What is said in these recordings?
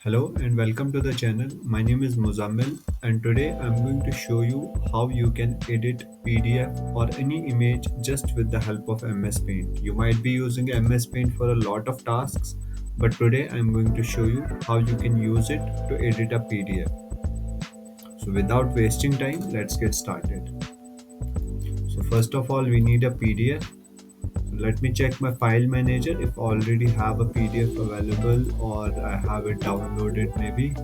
Hello and welcome to the channel. My name is Muzammil and today I'm going to show you how you can edit PDF or any image just with the help of MS Paint. You might be using MS Paint for a lot of tasks, but today I'm going to show you how you can use it to edit a PDF. So without wasting time, let's get started. So first of all, we need a PDF. So let me check my file manager if I already have a PDF available or I have it downloaded maybe.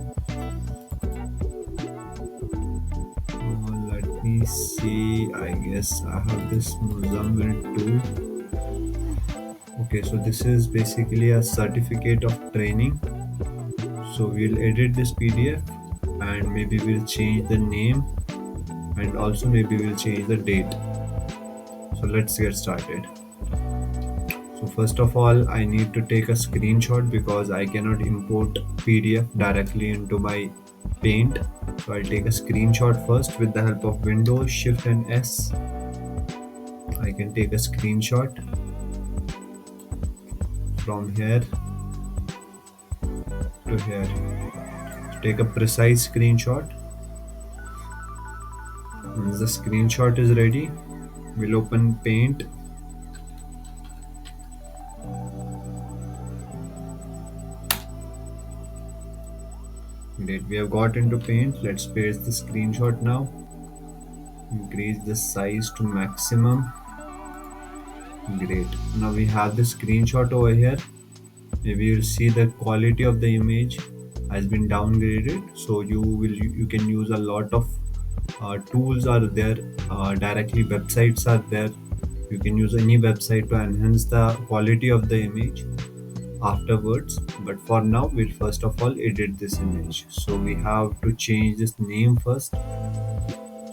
Let me see. I guess I have this Mozambique too. Okay, so this is basically a certificate of training. So we'll edit this PDF and maybe we'll change the name and also maybe we'll change the date. So let's get started. So first of all, I need to take a screenshot because I cannot import PDF directly into my Paint. So I'll take a screenshot first with the help of Windows Shift and S. I can take a screenshot from here to here. So take a precise screenshot. Once the screenshot is ready, we'll open Paint. Great, we have got into Paint. Let's paste the screenshot now. Increase the size to maximum. Great. Now we have the screenshot over here. Maybe you'll see the quality of the image has been downgraded. So you can use a lot of tools are there. Directly websites are there. You can use any website to enhance the quality of the image afterwards, but for now we'll first of all edit this image. So we have to change this name first.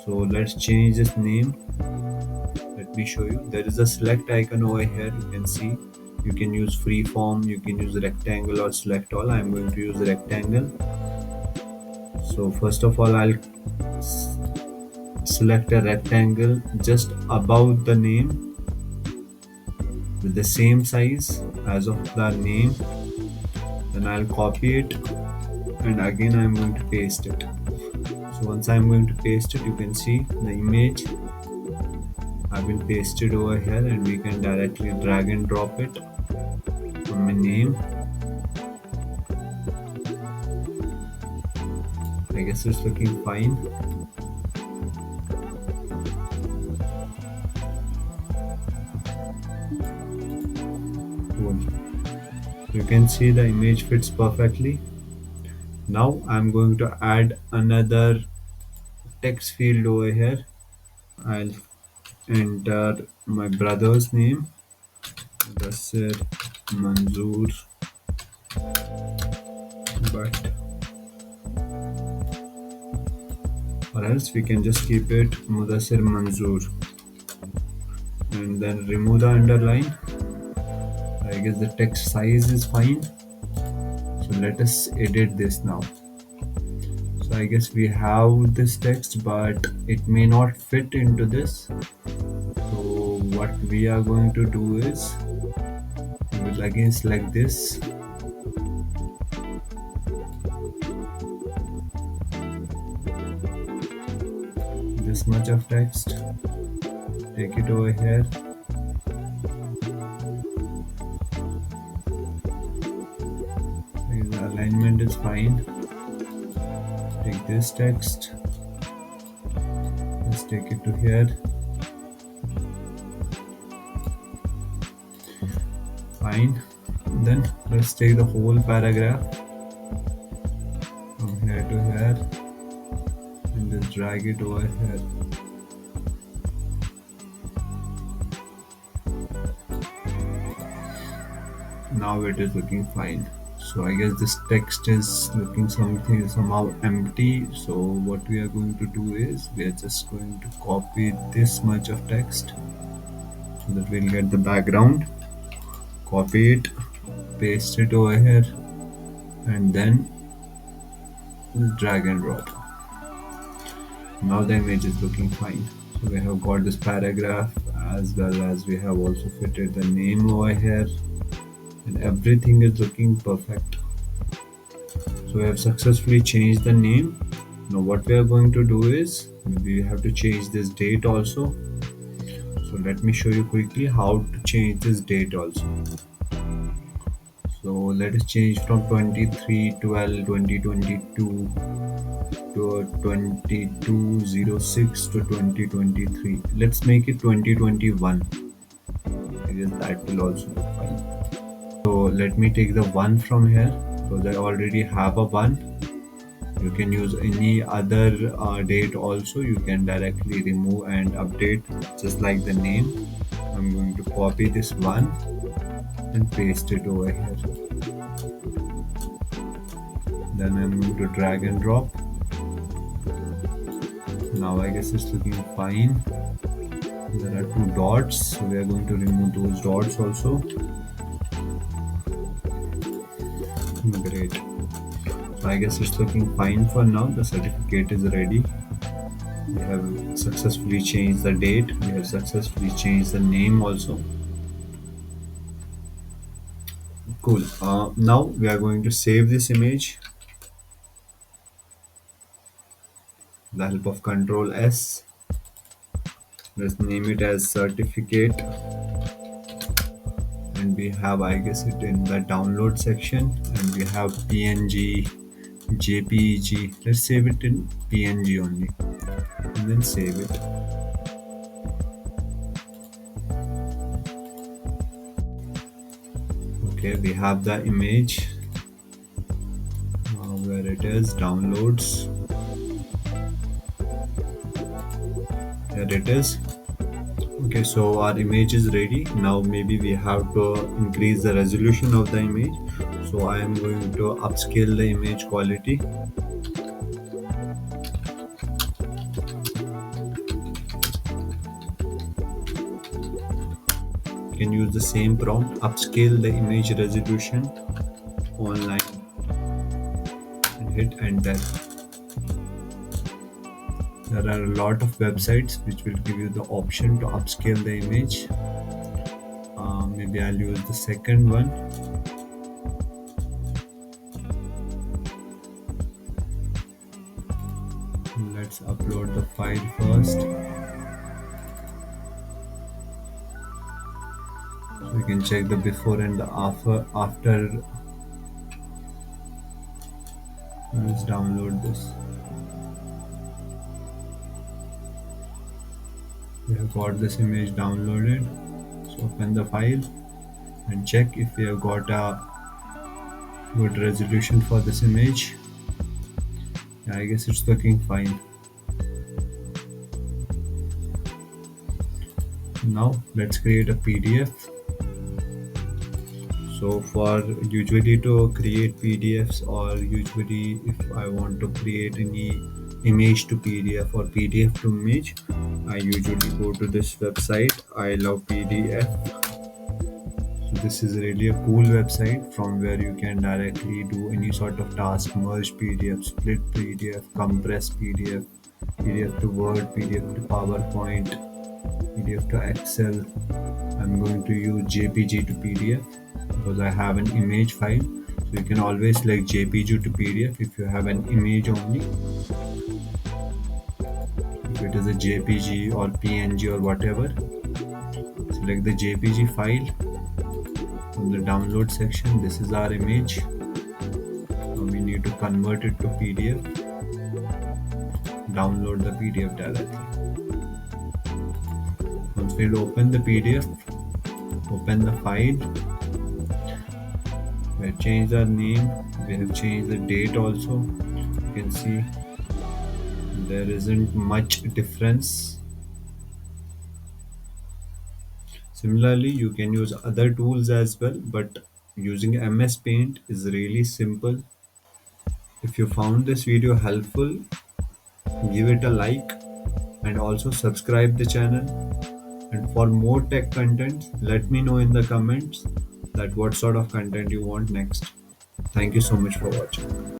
So let's change this name. Let me show you. There is a select icon over here. You can see you can use freeform, you can use rectangle or select all. I'm going to use rectangle. So first of all, I'll select a rectangle just above the name with the same size as of the name. Then I'll copy it and again I'm going to paste it. So once I'm going to paste it, you can see the image have been pasted over here and we can directly drag and drop it from my name. I guess it's looking fine. Cool. You can see the image fits perfectly. Now I'm going to add another text field over here. I'll enter my brother's name, Mudassir Manzoor, but or else we can just keep it Mudassir Manzoor and then remove the underline. I guess the text size is fine. So let us edit this now. So I guess we have this text, but it may not fit into this. So what we are going to do is we will again select this. This much of text. Take it over here. The alignment is fine. Take this text. Let's take it to here. Fine. Then let's take the whole paragraph from here to here and just drag it over here. Now it is looking fine. So I guess this text is looking somehow empty. So what we are going to do is we are just going to copy this much of text so that we'll get the background. Copy it, paste it over here, and then drag and drop. Now the image is looking fine. So we have got this paragraph as well as we have also fitted the name over here and everything is looking perfect. So So we have successfully changed the name. Now what we are going to do is we have to change this date also. So let me show you quickly how to change this date also. So let us change from 23/12/2022 to 22/06 to 2023. Let's make it 2021. I guess that will also be fine. So let me take the 1 from here because I already have a 1. You can use any other date also. You can directly remove and update just like the name. I'm going to copy this 1 and paste it over here. Then I'm going to drag and drop. Now I guess it's looking fine. There are 2 dots, so we are going to remove those dots also. Great. So I guess it's looking fine for now. The certificate is ready. We have successfully changed the date. We have successfully changed the name also. Cool. Now we are going to save this image. The help of Control S. Let's name it as certificate. And we have, I guess, it in the download section. And we have PNG, JPEG. Let's save it in PNG only. And then save it. Okay, we have the image. Where it is, downloads. There it is. Okay, so our image is ready. Now maybe we have to increase the resolution of the image. So I am going to upscale the image quality. You can use the same prompt, upscale the image resolution online, and hit enter. There are a lot of websites which will give you the option to upscale the image. Maybe I'll use the second one. Let's upload the file first. So you can check the before and the after. Let's download this. We have got this image downloaded. So open the file and check if we have got a good resolution for this image. Yeah, I guess it's looking fine. Now let's create a PDF. So for usually to create PDFs, or usually if I want to create any image to PDF or PDF to image, I usually go to this website. I love PDF. So this is really a cool website from where you can directly do any sort of task: merge PDF, split PDF, compress PDF, PDF to Word, PDF to PowerPoint, PDF to Excel. I'm going to use JPG to PDF because I have an image file. So you can always select JPG to PDF if you have an image only. If it is a JPG or PNG or whatever, select the JPG file from the download section. This is our image. Now we need to convert it to PDF. Download the PDF directly. Once we open the PDF, open the file. We have changed our name. We have changed the date also. You can see there isn't much difference. Similarly, you can use other tools as well, but using MS Paint is really simple. If you found this video helpful, give it a like and also subscribe the channel. And for more tech content, let me know in the comments that what sort of content you want next. Thank you so much for watching.